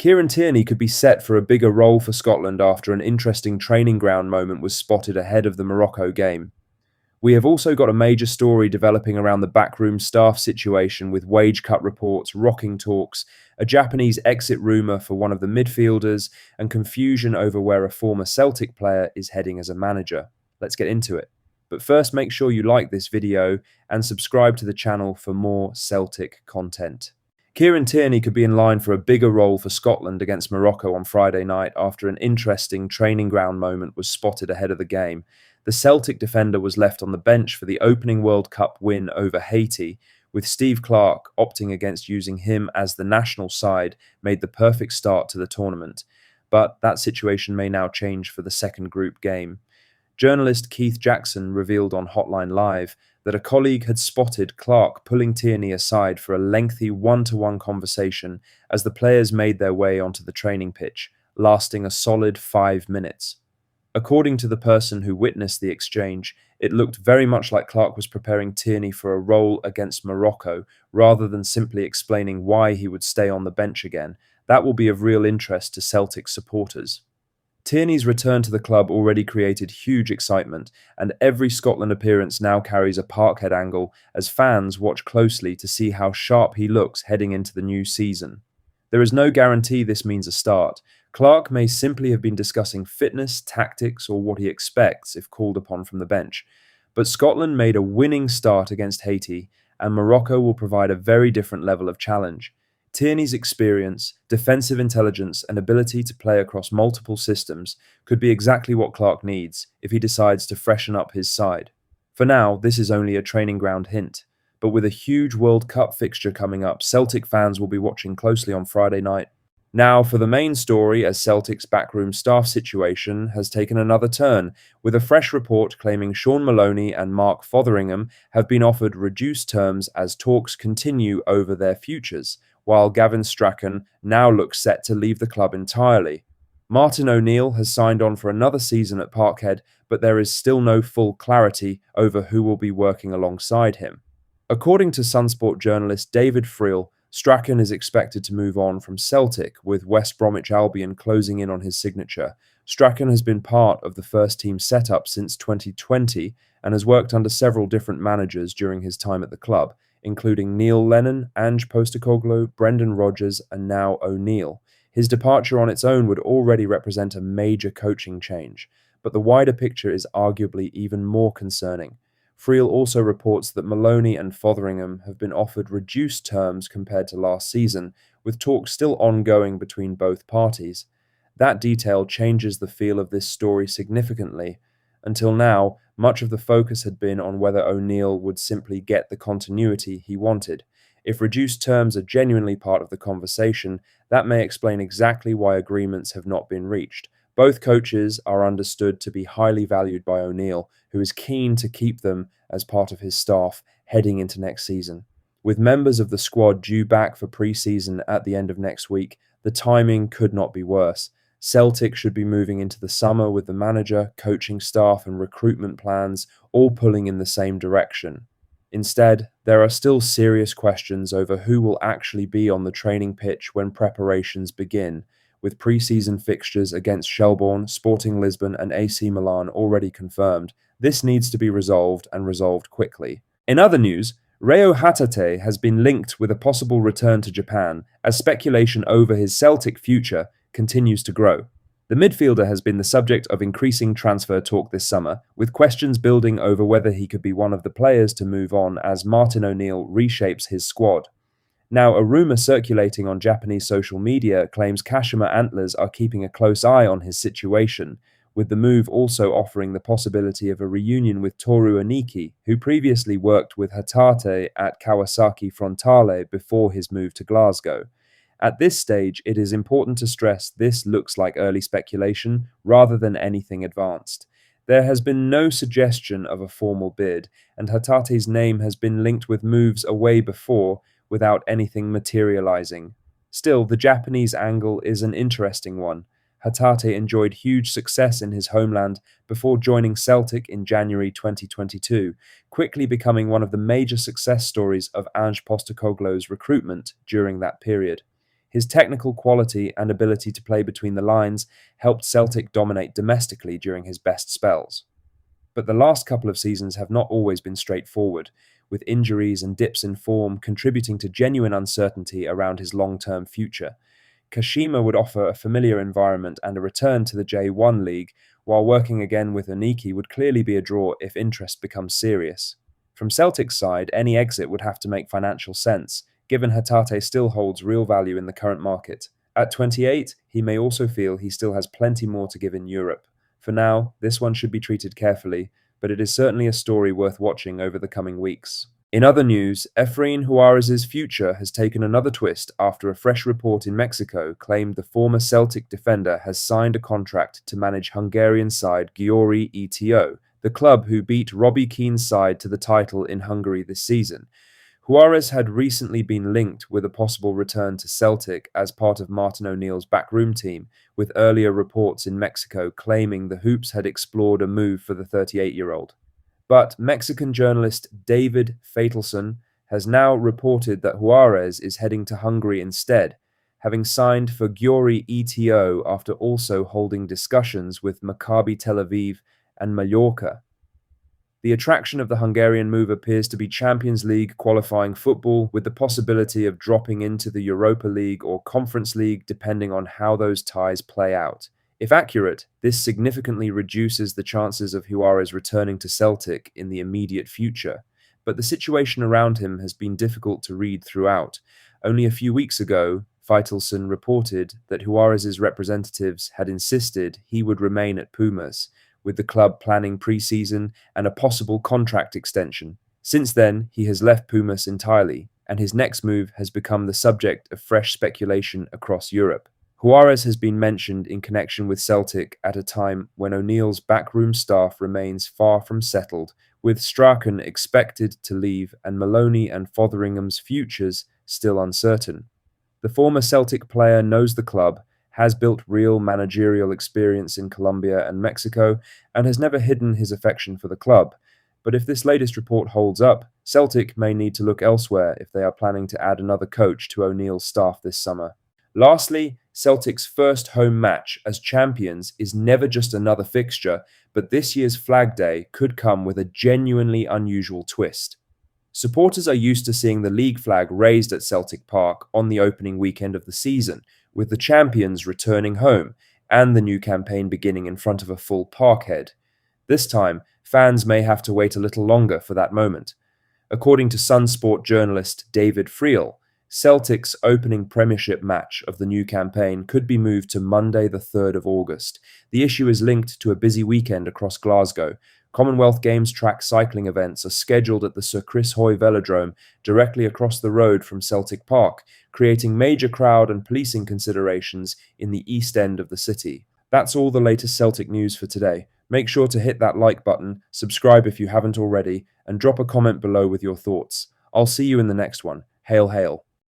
Kieran Tierney could be set for a bigger role for Scotland after an interesting training ground moment was spotted ahead of the Morocco game. We have also got a major story developing around the backroom staff situation with wage cut reports, rocking talks, a Japanese exit rumour for one of the midfielders, and confusion over where a former Celtic player is heading as a manager. Let's get into it. But first, make sure you like this video and subscribe to the channel for more Celtic content. Kieran Tierney could be in line for a bigger role for Scotland against Morocco on Friday night after an interesting training ground moment was spotted ahead of the game. The Celtic defender was left on the bench for the opening World Cup win over Haiti, with Steve Clarke opting against using him as the national side made the perfect start to the tournament. But that situation may now change for the second group game. Journalist Keith Jackson revealed on Hotline Live that a colleague had spotted Clarke pulling Tierney aside for a lengthy one-to-one conversation as the players made their way onto the training pitch, lasting a solid 5 minutes. According to the person who witnessed the exchange, it looked very much like Clarke was preparing Tierney for a role against Morocco rather than simply explaining why he would stay on the bench again. That will be of real interest to Celtic supporters. Tierney's return to the club already created huge excitement, and every Scotland appearance now carries a Parkhead angle as fans watch closely to see how sharp he looks heading into the new season. There is no guarantee this means a start. Clarke may simply have been discussing fitness, tactics, or what he expects if called upon from the bench. But Scotland made a winning start against Haiti, and Morocco will provide a very different level of challenge. Tierney's experience, defensive intelligence, and ability to play across multiple systems could be exactly what Clarke needs if he decides to freshen up his side. For now, this is only a training ground hint, but with a huge World Cup fixture coming up, Celtic fans will be watching closely on Friday night. Now for the main story, as Celtic's backroom staff situation has taken another turn, with a fresh report claiming Sean Maloney and Mark Fotheringham have been offered reduced terms as talks continue over their futures, while Gavin Strachan now looks set to leave the club entirely. Martin O'Neill has signed on for another season at Parkhead, but there is still no full clarity over who will be working alongside him. According to Sunsport journalist David Friel, Strachan is expected to move on from Celtic, with West Bromwich Albion closing in on his signature. Strachan has been part of the first team setup since 2020 and has worked under several different managers during his time at the club, including Neil Lennon, Ange Postecoglou, Brendan Rodgers, and now O'Neill. His departure on its own would already represent a major coaching change, but the wider picture is arguably even more concerning. Friel also reports that Maloney and Fotheringham have been offered reduced terms compared to last season, with talks still ongoing between both parties. That detail changes the feel of this story significantly. Until now, much of the focus had been on whether O'Neill would simply get the continuity he wanted. If reduced terms are genuinely part of the conversation, that may explain exactly why agreements have not been reached. Both coaches are understood to be highly valued by O'Neill, who is keen to keep them as part of his staff heading into next season. With members of the squad due back for pre-season at the end of next week, the timing could not be worse. Celtic should be moving into the summer with the manager, coaching staff, and recruitment plans all pulling in the same direction. Instead, there are still serious questions over who will actually be on the training pitch when preparations begin, with pre-season fixtures against Shelbourne, Sporting Lisbon, and AC Milan already confirmed. This needs to be resolved, and resolved quickly. In other news, Reo Hatate has been linked with a possible return to Japan, as speculation over his Celtic future continues to grow. The midfielder has been the subject of increasing transfer talk this summer, with questions building over whether he could be one of the players to move on as Martin O'Neill reshapes his squad. Now, a rumour circulating on Japanese social media claims Kashima Antlers are keeping a close eye on his situation, with the move also offering the possibility of a reunion with Toru Aniki, who previously worked with Hatate at Kawasaki Frontale before his move to Glasgow. At this stage, it is important to stress this looks like early speculation rather than anything advanced. There has been no suggestion of a formal bid, and Hatate's name has been linked with moves away before, without anything materializing. Still, the Japanese angle is an interesting one. Hatate enjoyed huge success in his homeland before joining Celtic in January 2022, quickly becoming one of the major success stories of Ange Postecoglou's recruitment during that period. His technical quality and ability to play between the lines helped Celtic dominate domestically during his best spells. But the last couple of seasons have not always been straightforward, with injuries and dips in form contributing to genuine uncertainty around his long-term future. Kashima would offer a familiar environment and a return to the J1 League, while working again with Oniki would clearly be a draw if interest becomes serious. From Celtic's side, any exit would have to make financial sense, given Hatate still holds real value in the current market. At 28, he may also feel he still has plenty more to give in Europe. For now, this one should be treated carefully, but it is certainly a story worth watching over the coming weeks. In other news, Efraín Juárez's future has taken another twist after a fresh report in Mexico claimed the former Celtic defender has signed a contract to manage Hungarian side Győri ETO, the club who beat Robbie Keane's side to the title in Hungary this season. Juárez had recently been linked with a possible return to Celtic as part of Martin O'Neill's Backroom team, with earlier reports in Mexico claiming the Hoops had explored a move for the 38-year-old. But Mexican journalist David Fatelson has now reported that Juárez is heading to Hungary instead, having signed for Győri ETO after also holding discussions with Maccabi Tel Aviv and Mallorca. The attraction of the Hungarian move appears to be Champions League qualifying football, with the possibility of dropping into the Europa League or Conference League depending on how those ties play out. If accurate, this significantly reduces the chances of Juárez returning to Celtic in the immediate future, but the situation around him has been difficult to read throughout. Only a few weeks ago, Faitelson reported that Juárez's representatives had insisted he would remain at Pumas, with the club planning pre-season and a possible contract extension. Since then, he has left Pumas entirely, and his next move has become the subject of fresh speculation across Europe. Juárez has been mentioned in connection with Celtic at a time when O'Neill's backroom staff remains far from settled, with Strachan expected to leave and Maloney and Fotheringham's futures still uncertain. The former Celtic player knows the club, has built real managerial experience in Colombia and Mexico, and has never hidden his affection for the club. But if this latest report holds up, Celtic may need to look elsewhere if they are planning to add another coach to O'Neill's staff this summer. Lastly, Celtic's first home match as champions is never just another fixture, but this year's Flag Day could come with a genuinely unusual twist. Supporters are used to seeing the league flag raised at Celtic Park on the opening weekend of the season, with the champions returning home and the new campaign beginning in front of a full parkhead. This time, fans may have to wait a little longer for that moment. According to Sunsport journalist David Friel, Celtic's opening Premiership match of the new campaign could be moved to Monday the 3rd of August. The issue is linked to a busy weekend across Glasgow. Commonwealth Games track cycling events are scheduled at the Sir Chris Hoy Velodrome directly across the road from Celtic Park, creating major crowd and policing considerations in the east end of the city. That's all the latest Celtic news for today. Make sure to hit that like button, subscribe if you haven't already, and drop a comment below with your thoughts. I'll see you in the next one. Hail, hail.